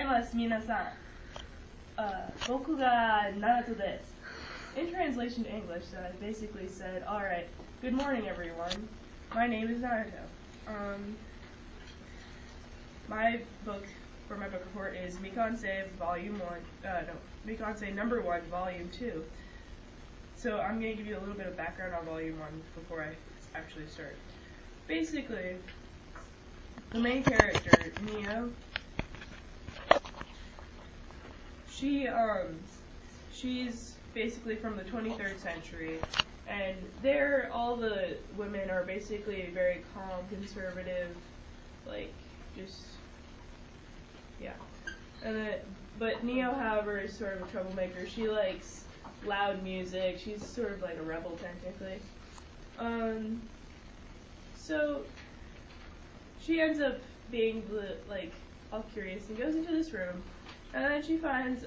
gozaimasu, minasan. Boku ga Nanato desu. In translation to English, I basically said, alright, good morning everyone. My name is Nanato. My book for my book report is Mikansei Mikansei number 1, volume 2. So I'm going to give you a little bit of background on volume 1 before I actually start. Basically, the main character, Neo, she's basically from the 23rd century, and there all the women are basically very calm, conservative, like, just, yeah. But Neo, however, is sort of a troublemaker. She likes loud music. She's sort of like a rebel, technically. So she ends up being all curious and goes into this room, and then she finds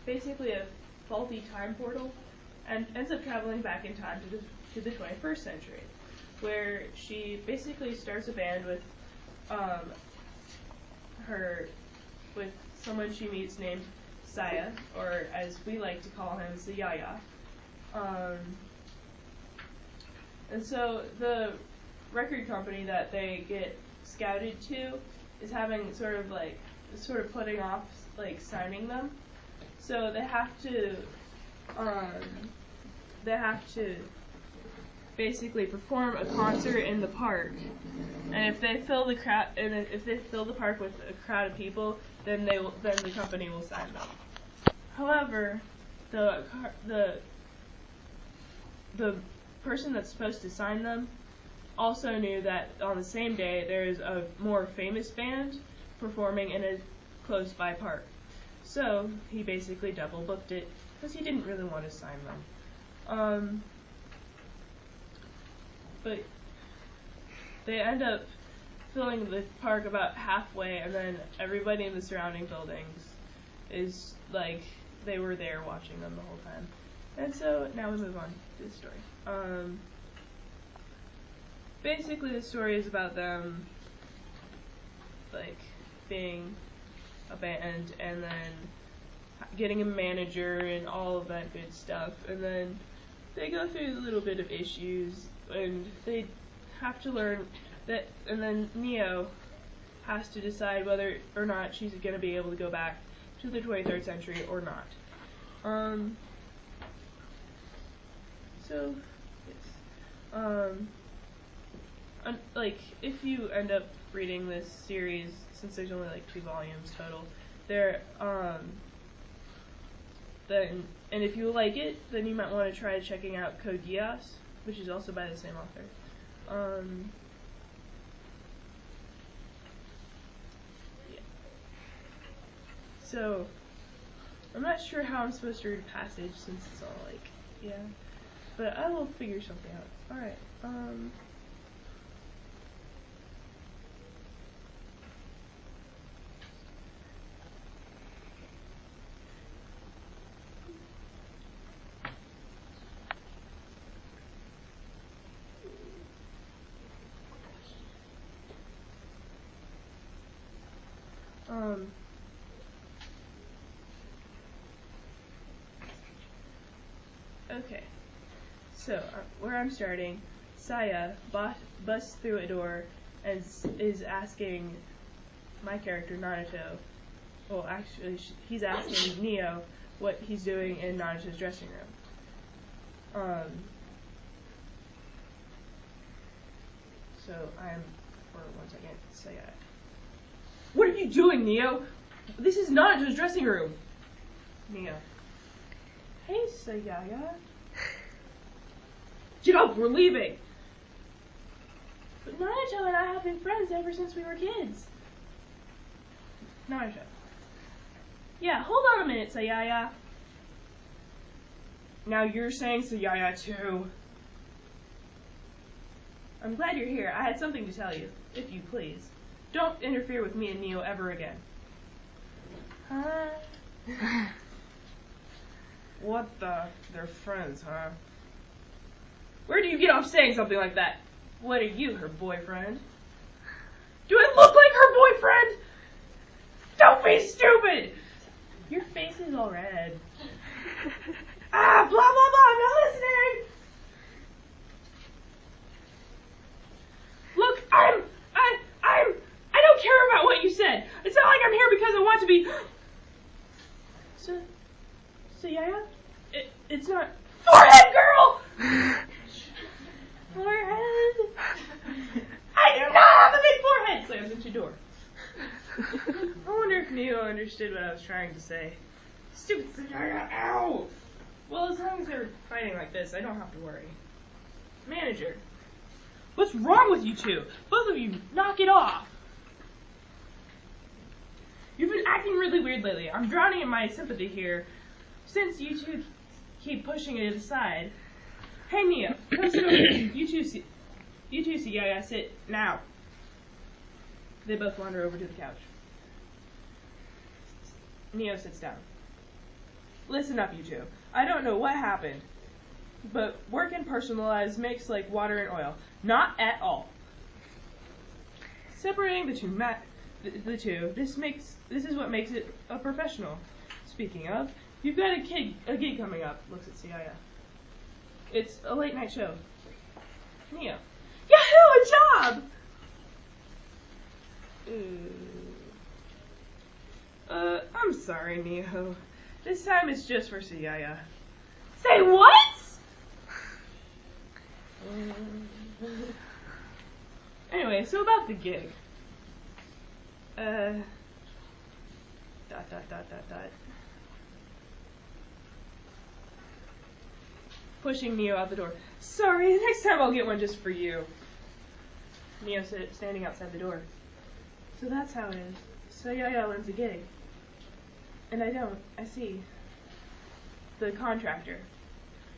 basically a faulty time portal, and ends up traveling back in time to the 21st century, where she basically starts a band with someone she meets named Saya, or as we like to call him, Sayaya. And so the record company that they get scouted to is having sort of putting off signing them. So they have to basically perform a concert in the park. And if they fill the park with a crowd of people, then the company will sign them. However, the person that's supposed to sign them also knew that on the same day there is a more famous band performing in a close by park. So he basically double booked it because he didn't really want to sign them. But they end up filling the park about halfway, and then everybody in the surrounding buildings is like they were there watching them the whole time. And so now we move on to the story. Basically the story is about them being a band and then getting a manager and all of that good stuff, and then they go through a little bit of issues, and they have to learn that, and then Neo has to decide whether or not she's going to be able to go back to the 23rd century or not. So, yes. If you end up reading this series, since there's only 2 volumes total, and if you like it, then you might want to try checking out Code Geass, which is also by the same author. Yeah. So, I'm not sure how I'm supposed to read Passage since it's all yeah, but I will figure something out. Alright, okay, so where I'm starting, Saya busts through a door and is asking my character Nanato, well actually he's asking Neo what he's doing in Nanato's dressing room. So I'm, for 1 second, Saya. What are you doing, Neo? This is Nanato's dressing room. Neo. Hey, Sayaya. Get up, we're leaving. But Nanato and I have been friends ever since we were kids. Nanato. Yeah, hold on a minute, Sayaya. Now you're saying Sayaya too. I'm glad you're here. I had something to tell you, if you please. Don't interfere with me and Neo ever again. Huh? What the? They're friends, huh? Where do you get off saying something like that? What are you, her boyfriend? Do I look like her boyfriend? Don't Don't be stupid! Your face is all red. Blah, blah, blah, I'm not listening! Look, I don't care about what you said. It's not like I'm here because I want to be... So yeah, it's not... Forehead girl! Forehead. I do not have a big forehead! Slams into your door. I wonder if Neo understood what I was trying to say. Stupid Sayaya, ow! Well, as long as they're fighting like this, I don't have to worry. Manager. What's wrong with you two? Both of you, knock it off! You've been acting really weird lately. I'm drowning in my sympathy here. Since you two keep pushing it aside. Hey, Neo, come sit over here. You two see Yaya, sit now. They both wander over to the couch. Neo sits down. Listen up, you two. I don't know what happened, but work and personal lives makes like water and oil. Not at all. Separating the two, this is what makes it a professional. Speaking of, you've got a gig coming up. Looks at Siaya. It's a late night show. Neo. Yahoo! A job! I'm sorry, Neo. This time it's just for Siaya. Say what? Anyway, so about the gig. Pushing Neo out the door. Sorry, next time I'll get one just for you. Neo standing outside the door. So that's how it is. So Yaya wins a gig. And I don't. I see. The contractor.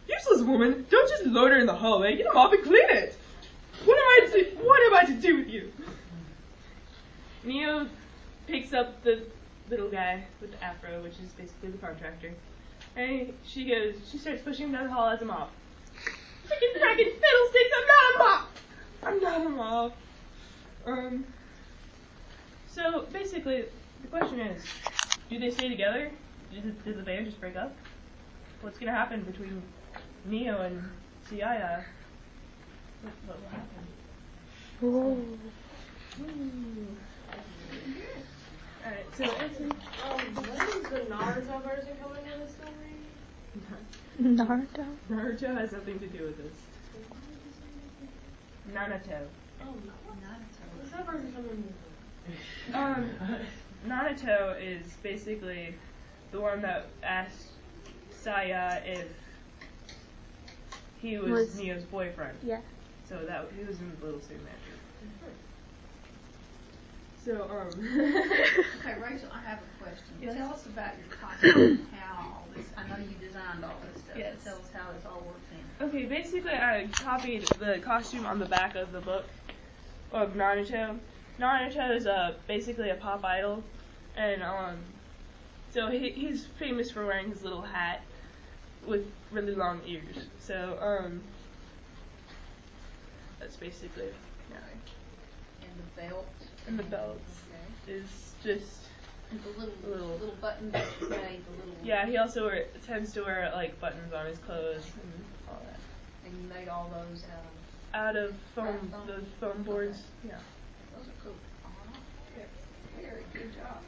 Useless woman! Don't just load her in the hallway. Get him off and clean it! What am I to do with you? Neo picks up the little guy with the afro, which is basically the contractor. And she starts pushing him down the hall as a mop. Freaking frackin' fiddlesticks, I'm not a mop! I'm not a mop. So basically, the question is, do they stay together? Did the band just break up? What's gonna happen between Neo and Siaya? What will happen? Whoa. Alright, so when is the Naruto version coming in the story? Naruto? Naruto has nothing to do with this. Nanato. Oh, Nanato. What's that version coming in? Nanato is basically the one that asked Saya if he was Neo's boyfriend. Yeah. So he was in the Little Suit Magic. So, Okay, Rachel, I have a question. Yes. Tell us about your costume, how all this, I know you designed all this stuff. Yes. Tell us how this all works in. okay, basically I copied the costume on the back of the book of Nanato. Nanato is basically a pop idol, and so he's famous for wearing his little hat with really long ears. So that's basically And the belt. and the belts Okay. is just And the little buttons that you made, the little. yeah. He also tends to wear like buttons on his clothes and all that. And you made all those Out of foam, Foam? the foam boards. Okay. Yeah. Those are cool. All right. Yeah. Very good job.